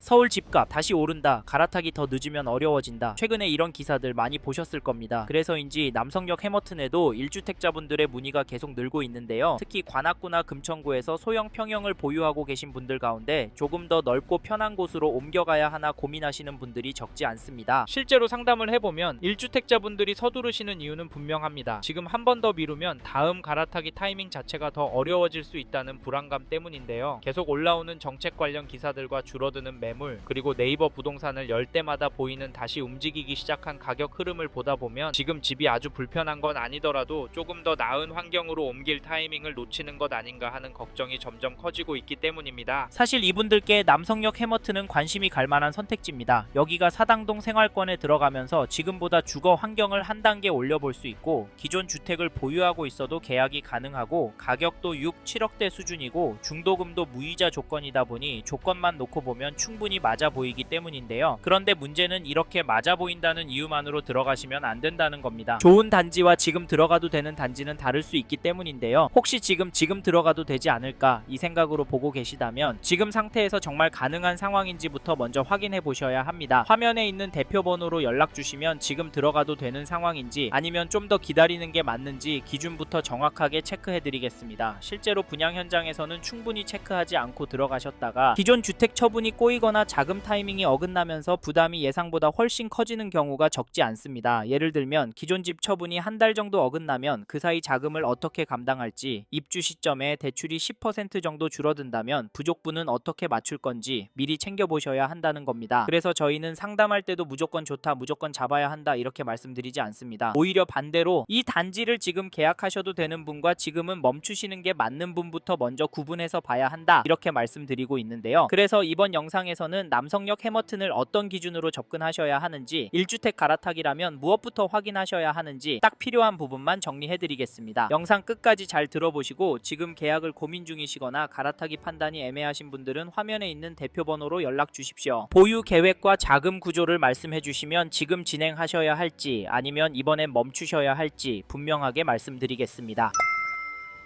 서울 집값 다시 오른다, 갈아타기 더 늦으면 어려워진다. 최근에 이런 기사들 많이 보셨을 겁니다. 그래서인지 남성역 해머튼에도 1주택자분들의 문의가 계속 늘고 있는데요. 특히 관악구나 금천구에서 소형 평형을 보유하고 계신 분들 가운데 조금 더 넓고 편한 곳으로 옮겨가야 하나 고민하시는 분들이 적지 않습니다. 실제로 상담을 해보면 1주택자분들이 서두르시는 이유는 분명합니다. 지금 한 번 더 미루면 다음 갈아타기 타이밍 자체가 더 어려워질 수 있다는 불안감 때문인데요. 계속 올라오는 정책 관련 기사들과 줄어드는 매물, 그리고 네이버 부동산을 열 때마다 보이는 다시 움직이기 시작한 가격 흐름을 보다 보면 지금 집이 아주 불편한 건 아니더라도 조금 더 나은 환경으로 옮길 타이밍을 놓치는 것 아닌가 하는 걱정이 점점 커지고 있기 때문입니다. 사실 이분들께 남성역 해머튼은 관심이 갈 만한 선택지입니다. 여기가 사당동 생활권에 들어가면서 지금보다 주거 환경을 한 단계 올려볼 수 있고, 기존 주택을 보유하고 있어도 계약이 가능하고, 가격도 6, 7억대 수준이고 중도금도 무이자 조건이다 보니 조건만 놓고 보면 충분히 맞아 보이기 때문인데요. 그런데 문제는 이렇게 맞아 보인다는 이유만으로 들어가시면 안 된다는 겁니다. 좋은 단지와 지금 들어가도 되는 단지는 다를 수 있기 때문인데요. 혹시 지금 들어가도 되지 않을까 이 생각으로 보고 계시다면 지금 상태에서 정말 가능한 상황인지부터 먼저 확인해 보셔야 합니다. 화면에 있는 대표 번호로 연락 주시면 지금 들어가도 되는 상황인지, 아니면 좀 더 기다리는 게 맞는지 기준부터 정확하게 체크해 드리겠습니다. 실제로 분양 현장에서는 충분히 체크하지 않고 들어가셨다가 기존 주택 처분이 꼬이거나 자금 타이밍이 어긋나면서 부담이 예상보다 훨씬 커지는 경우가 적지 않습니다. 예를 들면 기존 집 처분이 한 달 정도 어긋나면 그 사이 자금을 어떻게 감당할지, 입주 시점에 대출이 10% 정도 줄어든다면 부족분은 어떻게 맞출 건지 미리 챙겨보셔야 한다는 겁니다. 그래서 저희는 상담할 때도 무조건 좋다, 무조건 잡아야 한다 이렇게 말씀드리지 않습니다. 오히려 반대로 이 단지를 지금 계약하셔도 되는 분과 지금은 멈추시는 게 맞는 분부터 먼저 구분해서 봐야 한다 이렇게 말씀드리고 있는데요. 그래서 이번 영상에서는 남성역 해머튼을 어떤 기준으로 접근하셔야 하는지, 1주택 갈아타기라면 무엇부터 확인하셔야 하는지 딱 필요한 부분만 정리해드리겠습니다. 영상 끝까지 잘 들어보시고 지금 계약을 고민 중이시거나 갈아타기 판단이 애매하신 분들은 화면에 있는 대표 번호로 연락 주십시오. 보유 계획과 자금 구조를 말씀해 주시면 지금 진행하셔야 할지 아니면 이번엔 멈추셔야 할지 분명하게 말씀드리겠습니다.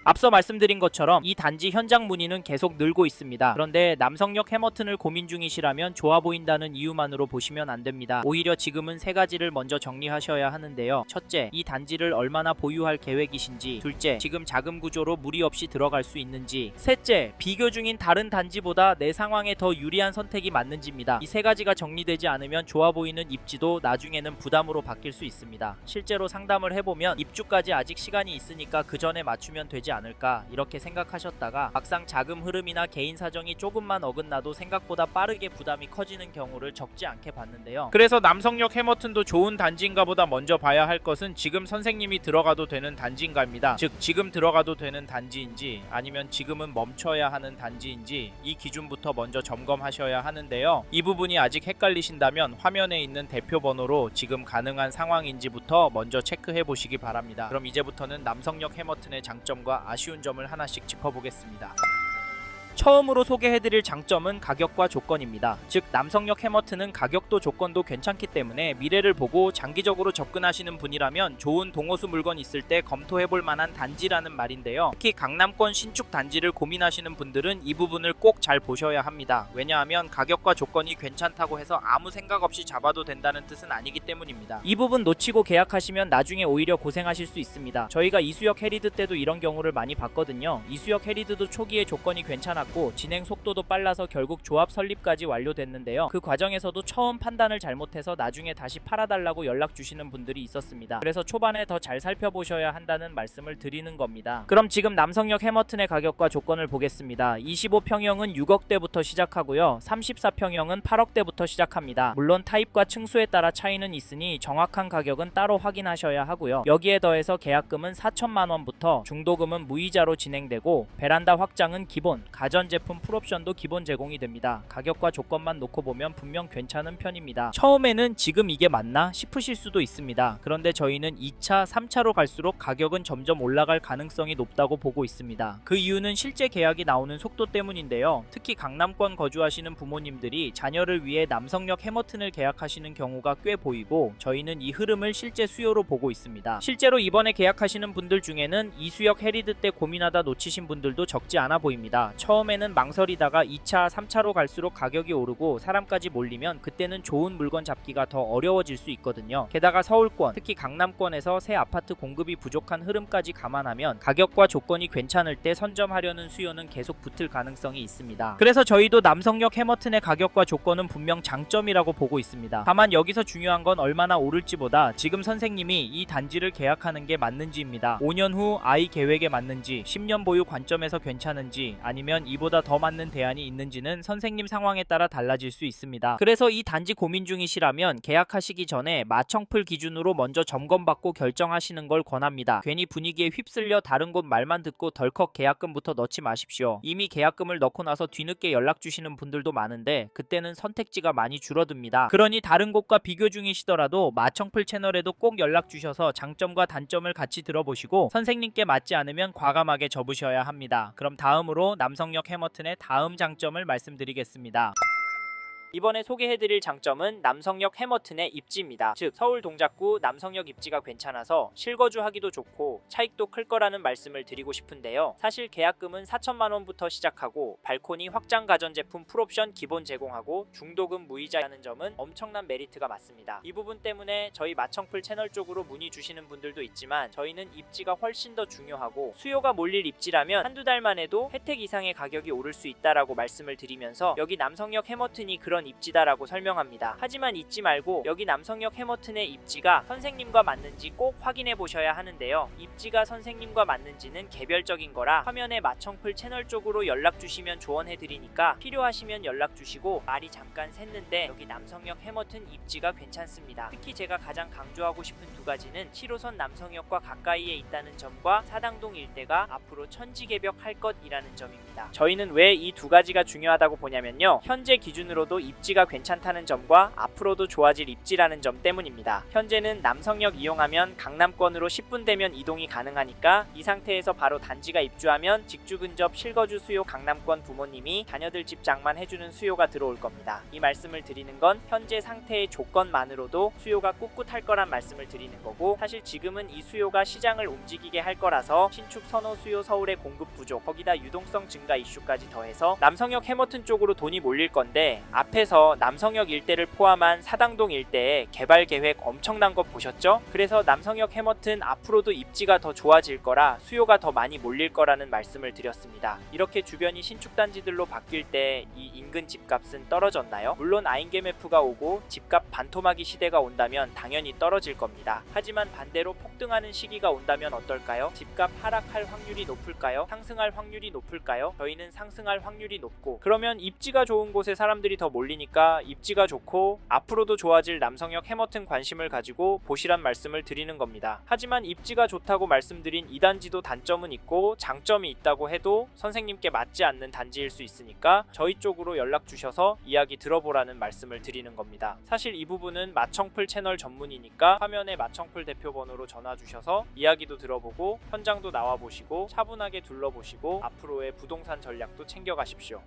앞서 말씀드린 것처럼 이 단지 현장 문의는 계속 늘고 있습니다. 그런데 남성역 해머튼을 고민 중이시라면 좋아 보인다는 이유만으로 보시면 안 됩니다. 오히려 지금은 세 가지를 먼저 정리하셔야 하는데요. 첫째, 이 단지를 얼마나 보유할 계획이신지. 둘째, 지금 자금 구조로 무리 없이 들어갈 수 있는지. 셋째, 비교 중인 다른 단지보다 내 상황에 더 유리한 선택이 맞는지입니다. 이 세 가지가 정리되지 않으면 좋아 보이는 입지도 나중에는 부담으로 바뀔 수 있습니다. 실제로 상담을 해보면 입주까지 아직 시간이 있으니까 그 전에 맞추면 되지 않을까 이렇게 생각하셨다가 막상 자금 흐름이나 개인 사정이 조금만 어긋나도 생각보다 빠르게 부담이 커지는 경우를 적지 않게 봤는데요. 그래서 남성역 해머튼도 좋은 단지인가 보다 먼저 봐야 할 것은 지금 선생님이 들어가도 되는 단지인가입니다. 즉 지금 들어가도 되는 단지인지 아니면 지금은 멈춰야 하는 단지인지 이 기준부터 먼저 점검하셔야 하는데요. 이 부분이 아직 헷갈리신다면 화면에 있는 대표 번호로 지금 가능한 상황인지부터 먼저 체크해 보시기 바랍니다. 그럼 이제부터는 남성역 해머튼의 장점과 아쉬운 점을 하나씩 짚어보겠습니다. 처음으로 소개해드릴 장점은 가격과 조건입니다. 즉 남성역 해머튼은 가격도 조건도 괜찮기 때문에 미래를 보고 장기적으로 접근하시는 분이라면 좋은 동호수 물건 있을 때 검토해볼 만한 단지라는 말인데요. 특히 강남권 신축 단지를 고민하시는 분들은 이 부분을 꼭 잘 보셔야 합니다. 왜냐하면 가격과 조건이 괜찮다고 해서 아무 생각 없이 잡아도 된다는 뜻은 아니기 때문입니다. 이 부분 놓치고 계약하시면 나중에 오히려 고생하실 수 있습니다. 저희가 이수역 해리드 때도 이런 경우를 많이 봤거든요. 이수역 해리드도 초기에 조건이 괜찮았고 진행 속도도 빨라서 결국 조합 설립까지 완료됐는데요. 그 과정에서도 처음 판단을 잘못해서 나중에 다시 팔아달라고 연락 주시는 분들이 있었습니다. 그래서 초반에 더 잘 살펴보셔야 한다는 말씀을 드리는 겁니다. 그럼 지금 남성역 해머튼의 가격과 조건을 보겠습니다. 25평형은 6억대부터 시작하고요. 34평형은 8억대부터 시작합니다. 물론 타입과 층수에 따라 차이는 있으니 정확한 가격은 따로 확인하셔야 하고요. 여기에 더해서 계약금은 4천만원부터 중도금은 무이자로 진행되고 베란다 확장은 기본, 가전제품 풀옵션도 기본 제공이 됩니다. 가격과 조건만 놓고 보면 분명 괜찮은 편입니다. 처음에는 지금 이게 맞나 싶으실 수도 있습니다. 그런데 저희는 2차, 3차로 갈수록 가격은 점점 올라갈 가능성이 높다고 보고 있습니다. 그 이유는 실제 계약이 나오는 속도 때문인데요. 특히 강남권 거주하시는 부모님들이 자녀를 위해 남성역 해머튼을 계약하시는 경우가 꽤 보이고 저희는 이 흐름을 실제 수요로 보고 있습니다. 실제로 이번에 계약하시는 분들 중에는 이수역 해리드 때 고민하다 놓치신 분들도 적지 않아 보입니다. 처음 처음에는 망설이다가 2차, 3차로 갈수록 가격이 오르고 사람까지 몰리면 그때는 좋은 물건 잡기가 더 어려워질 수 있거든요. 게다가 서울권, 특히 강남권에서 새 아파트 공급이 부족한 흐름까지 감안하면 가격과 조건이 괜찮을 때 선점하려는 수요는 계속 붙을 가능성이 있습니다. 그래서 저희도 남성역 해머튼의 가격과 조건은 분명 장점이라고 보고 있습니다. 다만 여기서 중요한 건 얼마나 오를지보다 지금 선생님이 이 단지를 계약하는 게 맞는지입니다. 5년 후 아이 계획에 맞는지, 10년 보유 관점에서 괜찮은지, 아니면 이보다 더 맞는 대안이 있는지는 선생님 상황에 따라 달라질 수 있습니다. 그래서 이 단지 고민 중이시라면 계약하시기 전에 마청풀 기준으로 먼저 점검받고 결정하시는 걸 권합니다. 괜히 분위기에 휩쓸려 다른 곳 말만 듣고 덜컥 계약금부터 넣지 마십시오. 이미 계약금을 넣고 나서 뒤늦게 연락 주시는 분들도 많은데 그때는 선택지가 많이 줄어듭니다. 그러니 다른 곳과 비교 중이시더라도 마청풀 채널에도 꼭 연락 주셔서 장점과 단점을 같이 들어보시고 선생님께 맞지 않으면 과감하게 접으셔야 합니다. 그럼 다음으로 남성역 해머튼의 다음 장점을 말씀드리겠습니다. 이번에 소개해드릴 장점은 남성역 해머튼의 입지입니다. 즉 서울 동작구 남성역 입지가 괜찮아서 실거주하기도 좋고 차익도 클 거라는 말씀을 드리고 싶은데요. 사실 계약금은 4천만원부터 시작하고 발코니 확장 가전제품 풀옵션 기본 제공하고 중도금 무이자라는 점은 엄청난 메리트가 맞습니다. 이 부분 때문에 저희 마청풀 채널 쪽으로 문의 주시는 분들도 있지만 저희는 입지가 훨씬 더 중요하고 수요가 몰릴 입지라면 한두 달만 해도 혜택 이상의 가격이 오를 수 있다라고 말씀을 드리면서 여기 남성역 해머튼이 그런 입지다라고 설명합니다. 하지만 잊지 말고 여기 남성역 해머튼의 입지가 선생님과 맞는지 꼭 확인해 보셔야 하는데요. 입지가 선생님과 맞는지는 개별적인 거라 화면에 마청풀 채널 쪽으로 연락 주시면 조언해 드리니까 필요하시면 연락 주시고 말이 잠깐 샜는데 여기 남성역 해머튼 입지가 괜찮습니다. 특히 제가 가장 강조하고 싶은 두 가지는 7호선 남성역과 가까이에 있다는 점과 사당동 일대가 앞으로 천지개벽할 것이라는 점입니다. 저희는 왜 이 두 가지가 중요하다고 보냐면요. 현재 기준으로도 입지가 괜찮다는 점과 앞으로도 좋아질 입지라는 점 때문입니다. 현재는 남성역 이용하면 강남권으로 10분 되면 이동이 가능하니까 이 상태에서 바로 단지가 입주하면 직주 근접 실거주 수요 강남권 부모님이 자녀들 집 장만 해주는 수요가 들어올 겁니다. 이 말씀을 드리는 건 현재 상태의 조건만으로도 수요가 꿋꿋할 거란 말씀을 드리는 거고 사실 지금은 이 수요가 시장을 움직이게 할 거라서 신축 선호 수요 서울의 공급 부족 거기다 유동성 증가 이슈까지 더해서 남성역 해머튼 쪽으로 돈이 몰릴 건데 앞에서 남성역 일대를 포함한 사당동 일대의 개발 계획 엄청난 거 보셨죠? 그래서 남성역 해머튼 앞으로도 입지가 더 좋아질 거라 수요가 더 많이 몰릴 거라는 말씀을 드렸습니다. 이렇게 주변이 신축 단지들로 바뀔 때 이 인근 집값은 떨어졌나요? 물론 아인게메프가 오고 집값 반토막이 시대가 온다면 당연히 떨어질 겁니다. 하지만 반대로 폭등하는 시기가 온다면 어떨까요? 집값 하락할 확률이 높을까요? 상승할 확률이 높을까요? 저희는 상승할 확률이 높고 그러면 입지가 좋은 곳에 사람들이 더 몰리니까 입지가 좋고 앞으로도 좋아질 남성역 해머튼 관심을 가지고 보시란 말씀을 드리는 겁니다. 하지만 입지가 좋다고 말씀드린 이 단지도 단점은 있고 장점이 있다고 해도 선생님께 맞지 않는 단지일 수 있으니까 저희 쪽으로 연락 주셔서 이야기 들어보라는 말씀을 드리는 겁니다. 사실 이 부분은 마청풀 채널 전문이니까 화면에 마청풀 대표 번호로 전화 주셔서 이야기도 들어보고 현장도 나와보시고 차분하게 둘러보시고 앞으로의 부동산 전략도 챙겨가십시오.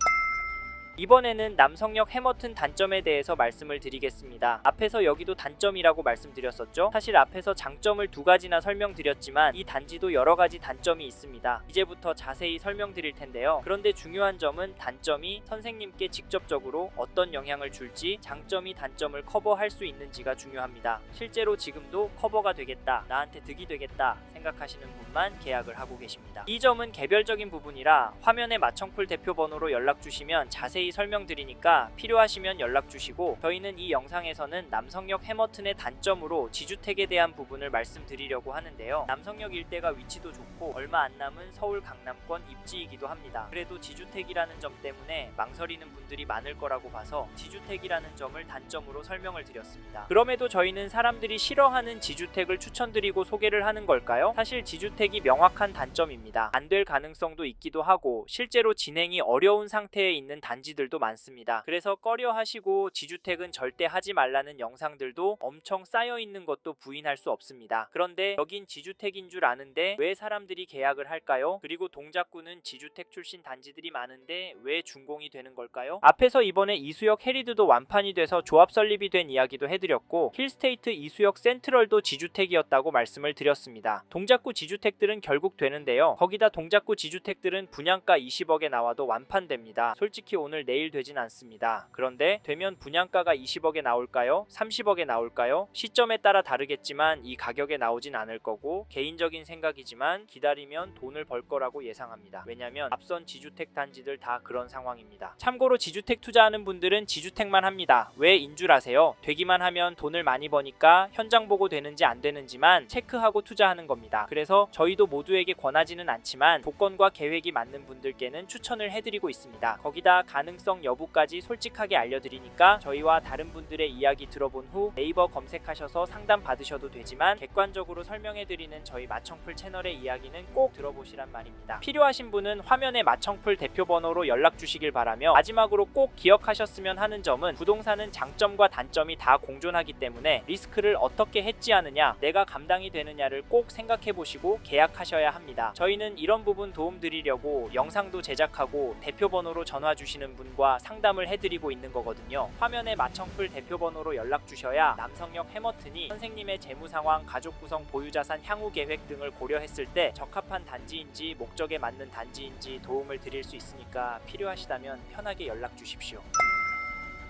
이번에는 남성역 해머튼 단점에 대해서 말씀을 드리겠습니다. 앞에서 여기도 단점이라고 말씀드렸었죠? 사실 앞에서 장점을 두 가지나 설명드렸지만 이 단지도 여러 가지 단점이 있습니다. 이제부터 자세히 설명드릴 텐데요. 그런데 중요한 점은 단점이 선생님께 직접적으로 어떤 영향을 줄지 장점이 단점을 커버할 수 있는지가 중요합니다. 실제로 지금도 커버가 되겠다, 나한테 득이 되겠다 생각하시는 분만 계약을 하고 계십니다. 이 점은 개별적인 부분이라 화면에 마청풀 대표 번호로 연락 주시면 자세히 설명드리니까 필요하시면 연락 주시고 저희는 이 영상에서는 남성역 해머튼의 단점으로 지주택에 대한 부분을 말씀드리려고 하는데요. 남성역 일대가 위치도 좋고 얼마 안 남은 서울 강남권 입지이기도 합니다. 그래도 지주택이라는 점 때문에 망설이는 분들이 많을 거라고 봐서 지주택이라는 점을 단점으로 설명을 드렸습니다. 그럼에도 저희는 사람들이 싫어하는 지주택을 추천드리고 소개를 하는 걸까요? 사실 지주택이 명확한 단점입니다. 안 될 가능성도 있기도 하고 실제로 진행이 어려운 상태에 있는 단지 단지들도 많습니다. 그래서 꺼려 하시고 지주택은 절대 하지 말라는 영상들도 엄청 쌓여 있는 것도 부인할 수 없습니다. 그런데 여긴 지주택인 줄 아는데 왜 사람들이 계약을 할까요? 그리고 동작구는 지주택 출신 단지들이 많은데 왜 준공이 되는 걸까요? 앞에서 이번에 이수역 해리드도 완판이 돼서 조합 설립이 된 이야기도 해드렸고 힐스테이트 이수역 센트럴도 지주택이었다고 말씀을 드렸습니다. 동작구 지주택들은 결국 되는데요. 거기다 동작구 지주택들은 분양가 20억에 나와도 완판됩니다. 솔직히 오늘 내일 되진 않습니다. 그런데 되면 분양가가 20억에 나올까요? 30억에 나올까요? 시점에 따라 다르겠지만 이 가격에 나오진 않을 거고 개인적인 생각이지만 기다리면 돈을 벌 거라고 예상합니다. 왜냐면 앞선 지주택 단지들 다 그런 상황입니다. 참고로 지주택 투자하는 분들은 지주택만 합니다. 왜 인 줄 아세요? 되기만 하면 돈을 많이 버니까 현장 보고 되는지 안 되는지만 체크하고 투자하는 겁니다. 그래서 저희도 모두에게 권하지는 않지만 조건과 계획이 맞는 분들께는 추천을 해드리고 있습니다. 거기다 가능성 여부까지 솔직하게 알려드리니까 저희와 다른 분들의 이야기 들어본 후 네이버 검색하셔서 상담 받으셔도 되지만 객관적으로 설명해드리는 저희 마청풀 채널의 이야기는 꼭 들어보시란 말입니다. 필요하신 분은 화면에 마청풀 대표 번호로 연락 주시길 바라며 마지막으로 꼭 기억하셨으면 하는 점은 부동산은 장점과 단점이 다 공존하기 때문에 리스크를 어떻게 해지하느냐, 내가 감당이 되느냐를 꼭 생각해 보시고 계약하셔야 합니다. 저희는 이런 부분 도움 드리려고 영상도 제작하고 대표 번호로 전화 주시는 분과 상담을 해드리고 있는 거거든요. 화면에 마청풀 대표 번호로 연락 주셔야 남성역 해머튼이 선생님의 재무 상황, 가족 구성, 보유자산 향후 계획 등을 고려했을 때 적합한 단지인지 목적에 맞는 단지인지 도움을 드릴 수 있으니까 필요하시다면 편하게 연락 주십시오.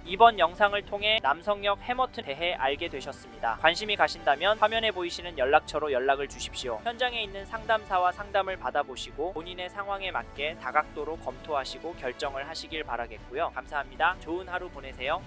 이번 영상을 통해 남성역 해머튼 대해 알게 되셨습니다. 관심이 가신다면 화면에 보이시는 연락처로 연락을 주십시오. 현장에 있는 상담사와 상담을 받아보시고 본인의 상황에 맞게 다각도로 검토하시고 결정을 하시길 바라겠고요. 감사합니다. 좋은 하루 보내세요.